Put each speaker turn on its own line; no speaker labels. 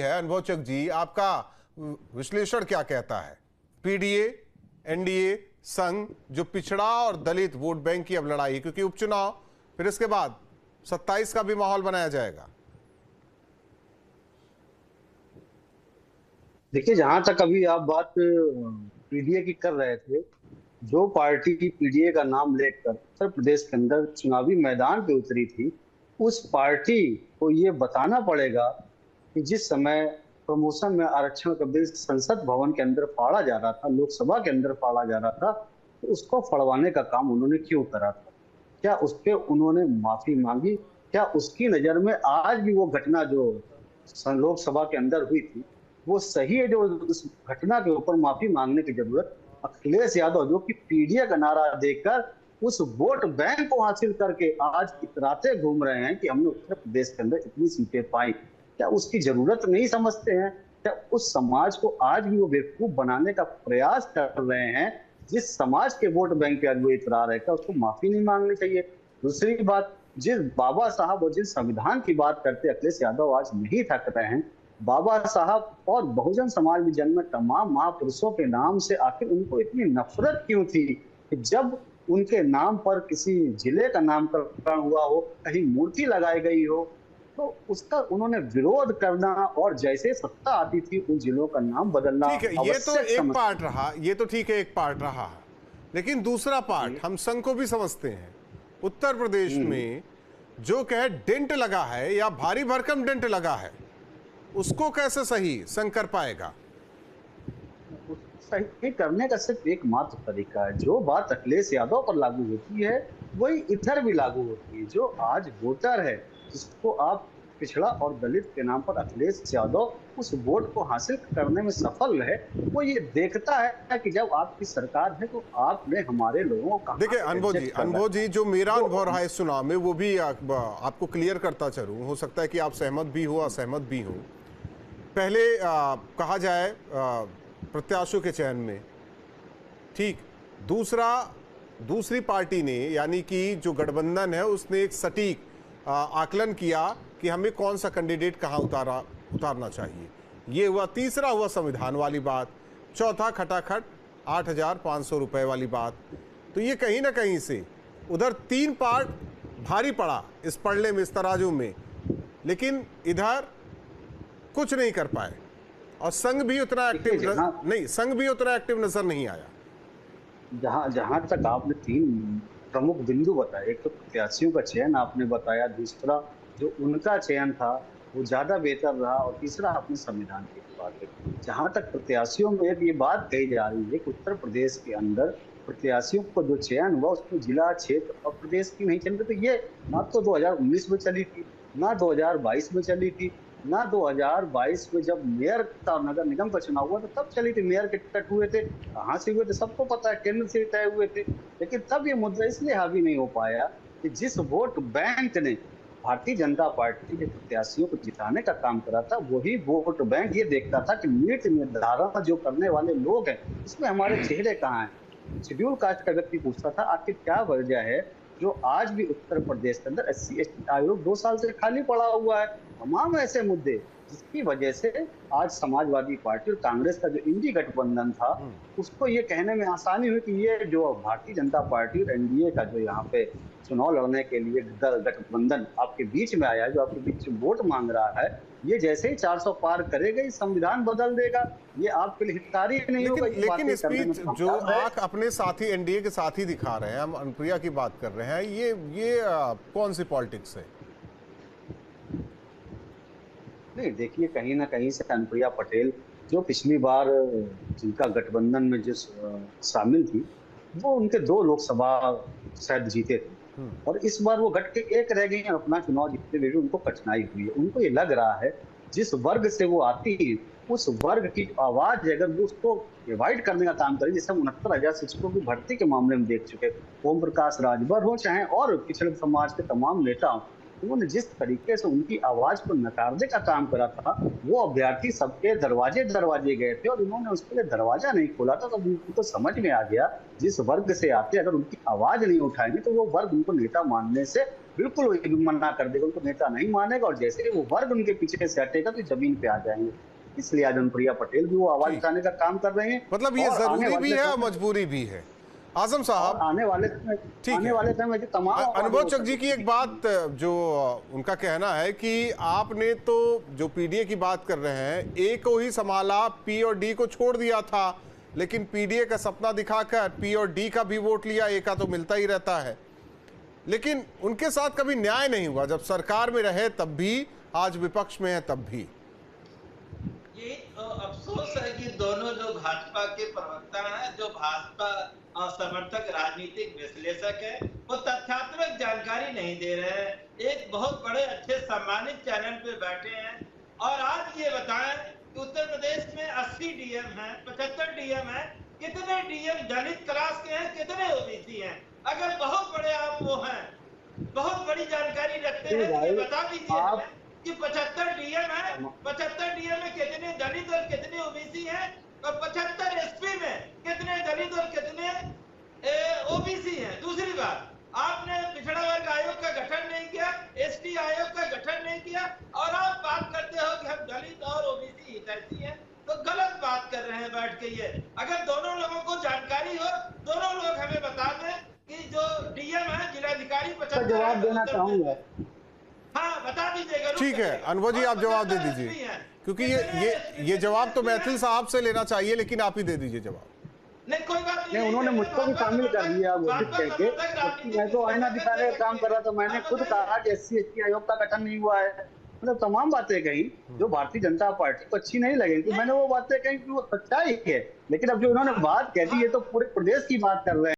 है अनुभवचक जी, आपका विश्लेषण क्या कहता है? पीडीए, एनडीए, संघ, जो पिछड़ा और दलित वोट बैंक की अब लड़ाई, क्योंकि उपचुनाव फिर इसके बाद 27 का भी माहौल बनाया जाएगा।
देखिए, जहां तक अभी आप बात पीडीए की कर रहे थे, जो पार्टी पीडीए का नाम लेकर उत्तर प्रदेश के अंदर चुनावी मैदान पे उतरी थी, उस पार्टी को ये बताना पड़ेगा कि जिस समय प्रमोशन में आरक्षण का बिल संसद भवन के अंदर फाड़ा जा रहा था, लोकसभा के अंदर फाड़ा जा रहा था, तो उसको फड़वाने का काम उन्होंने क्यों करा था? क्या उस पे उन्होंने माफी मांगी? क्या उसकी नजर में आज भी वो घटना जो लोकसभा के अंदर हुई थी वो सही है? जो उस घटना के ऊपर माफी मांगने की जरूरत अखिलेश यादव, जो कि पीडीए का नारा देकर उस वोट बैंक को हासिल करके आज इतराते घूम रहे हैं कि हमने उत्तर प्रदेश के अंदर इतनी सीटें पाई, क्या उसकी जरूरत नहीं समझते हैं? क्या उस समाज को आज भी वो बेवकूफ बनाने का प्रयास कर रहे हैं? जिस समाज के वोट बैंक पे आज वो इतरा रहे हैं, उसको माफी नहीं मांगनी चाहिए? दूसरी बात, जिस बाबा साहब और जिस संविधान की बात करते अखिलेश यादव आज नहीं थक रहे हैं, बाबा साहब और बहुजन समाज में जन्मे तमाम महापुरुषों के नाम से आखिर उनको इतनी नफरत क्यों थी कि जब उनके नाम पर किसी जिले का नामकरण हुआ हो, कहीं मूर्ति लगाई गई हो, तो उसका उन्होंने विरोध करना और जैसे सत्ता आती थी उन जिलों का नाम बदलना।
ठीक है, ये तो एक पार्ट रहा, ये तो ठीक है, एक पार्ट रहा, लेकिन दूसरा पार्ट हम संघ को भी समझते हैं। उत्तर प्रदेश में जो कहे डेंट लगा है या भारी भरकम डेंट लगा है, उसको कैसे सही संघ कर पाएगा?
सही करने का सिर्फ एकमात्र तरीका है, जो बात अखिलेश यादव पर लागू होती है वही इधर भी लागू होती है। जो आज वोटर है, जिसको आप पिछड़ा और दलित के नाम पर अखिलेश यादव उस वोट को हासिल करने में सफल है, वो ये देखता है कि जब आपकी सरकार है तो आपने हमारे लोगों को।
देखिए अनुभव जी, जो मेरा अनुभव रहा है इस चुनाव में, वो भी आपको क्लियर करता चलूं, हो सकता है कि आप सहमत भी हो, असहमत भी हो। पहले कहा जाए प्रत्याशियों के चयन में, ठीक, दूसरी पार्टी ने, यानी कि जो गठबंधन है, उसने एक सटीक आकलन किया कि हमें कौन सा कैंडिडेट कहाँ उतारना चाहिए। ये हुआ। तीसरा हुआ संविधान वाली बात। चौथा खटाखट 8,500 रुपए वाली बात। तो ये कहीं ना कहीं से उधर 3 पार्ट भारी पड़ा इस पड़ने में, इस तराजू में, लेकिन इधर कुछ नहीं कर पाए। और संघ भी उतना एक्टिव नजर नहीं आया।
जहां तक आपने 3 प्रमुख बिंदु बताए, एक तो प्रत्याशियों का चयन आपने बताया, दूसरा जो उनका चयन था वो ज्यादा बेहतर रहा, और तीसरा आपने संविधान की बात की। जहां तक प्रत्याशियों में ये बात कही जा रही है कि उत्तर प्रदेश के अंदर प्रत्याशियों को जो चयन हुआ उसमें जिला, क्षेत्र और प्रदेश की नहीं चली, तो ये ना तो 2019 में चली थी, ना 2022 में चली थी, ना 2022 में जब मेयर का, नगर निगम का चुनाव हुआ तो तब चली थी। मेयर के टिकट हुए थे, कहाँ से हुए थे सबको पता है, केंद्र से तय हुए थे। लेकिन तब ये मुद्दा इसलिए हावी नहीं हो पाया कि जिस वोट बैंक ने भारतीय जनता पार्टी के प्रत्याशियों को जिताने का काम करा था, वही वोट बैंक ये देखता था कि नीट निर्धारण जो करने वाले लोग हैं, इसमें हमारे चेहरे कहाँ हैं। शेड्यूल कास्ट का व्यक्ति पूछता था आखिर क्या वजह है जो आज भी उत्तर प्रदेश के अंदर SC/ST आयोग 2 साल से खाली पड़ा हुआ है। तमाम ऐसे मुद्दे जिसकी वजह से आज समाजवादी पार्टी और कांग्रेस का जो इंडी गठबंधन था, उसको ये कहने में आसानी हुई कि ये जो भारतीय जनता पार्टी और एनडीए का जो यहाँ पे चुनाव लड़ने के लिए गठबंधन आपके बीच में आया है, जो आपके बीच में वोट मांग रहा है, ये जैसे ही 400 पार करेगा ये संविधान बदल देगा, ये आपके लिए हितकारी नहीं होगा।
लेकिन इस बीच जो आप अपने साथी एनडीए के साथी दिखा रहे हैं, हम अनुप्रिया की बात कर रहे हैं, ये कौन सी पॉलिटिक्स है?
नहीं, देखिए, कहीं ना कहीं से अनुप्रिया पटेल जो पिछली बार जिनका गठबंधन में जो शामिल थी, वो उनके 2 लोकसभा शायद जीते थे, और इस बार वो घट के 1 रह गई हैं। अपना चुनाव जीतने में भी उनको कठिनाई हुई है। उनको ये लग रहा है जिस वर्ग से वो आती है, उस वर्ग की आवाज अगर वो उसको डिवाइड करने का काम करें, जैसे 69,000 शिक्षकों की भर्ती के मामले में देख चुके, ओम प्रकाश राजभर हो चाहे और पिछड़े समाज के तमाम नेता हो, उन्होंने जिस तरीके से उनकी आवाज को नकारने का काम करा था, वो अभ्यर्थी सबके दरवाजे गए थे और उन्होंने उसके लिए दरवाजा नहीं खोला था। तो उनको समझ में आ गया जिस वर्ग से आते अगर उनकी आवाज नहीं उठाएंगे तो वो वर्ग उनको नेता मानने से बिल्कुल वो मना कर देगा, उनको नेता नहीं मानेगा, और जैसे ही वो वर्ग उनके पीछे से हटेगा तो जमीन पे आ जाएंगे। इसलिए आज अनुप्रिया पटेल भी वो आवाज
ठीक।
उठाने का काम कर रहे हैं।
मतलब ये
और आने
जरूरी भी
वाले
है और
समय
मजबूरी भी है। आजम साहब,
आने वाले
ठीक
आने
है।
वाले समय में जो तमाम
अनुभव चक जी की एक बात जो उनका कहना है कि आपने तो जो पीडीए की बात कर रहे हैं, ए को ही संभाला, पी और डी को छोड़ दिया था, लेकिन पीडीए का सपना दिखाकर पी और डी का भी वोट लिया, ए का तो मिलता ही रहता है। लेकिन उनके साथ कभी न्याय नहीं हुआ, जब सरकार में रहे तब भी, आज विपक्ष में है तब भी।
ये तो अफसोस है कि दोनों जो भाजपा के प्रवक्ता हैं, जो भाजपा समर्थक राजनीतिक विश्लेषक है, वो तथ्यात्मक जानकारी नहीं दे रहे हैं। एक बहुत बड़े अच्छे सम्मानित चैनल पे बैठे हैं और आज ये बताएं कि उत्तर प्रदेश में 80 डीएम हैं, 75 डीएम हैं, कितने डीएम दलित क्लास के हैं, कितने ओबीसी हैं। अगर बहुत बड़े आप वो हैं, बहुत बड़ी जानकारी रखते हैं, तो ये बता दीजिए हमें कि 75 डीएम है, 75 डीएम में कितने दलित और कितने ओबीसी हैं, और 75 एसपी में कितने दलित और कितने ओबीसी हैं। दूसरी बात, आपने पिछड़ा वर्ग आयोग का गठन नहीं किया, एसटी आयोग का गठन नहीं किया, और आप बात करते हो कि हम दलित और ओबीसी हितैषी हैं, तो गलत बात कर रहे हैं बैठ के। ये अगर दोनों लोगों को जानकारी हो, दोनों लोग हमें बता दें कि जो डीएम है, जिलाधिकारी 75
जवाब देना चाहूंगा।
हाँ, बता दीजिएगा।
ठीक है अनुभव जी, आप जवाब दे दीजिए, क्योंकि ये जवाब तो मैथिल साहब से लेना चाहिए, लेकिन आप ही दे दीजिए जवाब।
नहीं, कोई बात
नहीं, उन्होंने मुझको भी शामिल कर लिया वो कह के। मैं तो आईना दिखाने का काम कर रहा था। मैंने खुद कहा कि SC/ST आयोग का गठन नहीं हुआ है, मतलब तमाम बातें कही जो भारतीय जनता पार्टी को अच्छी नहीं लगेगी। मैंने वो बातें कही कि वो सच्चाई है, लेकिन अब जो उन्होंने बात कह दी, ये तो पूरे प्रदेश की बात कर रहे हैं।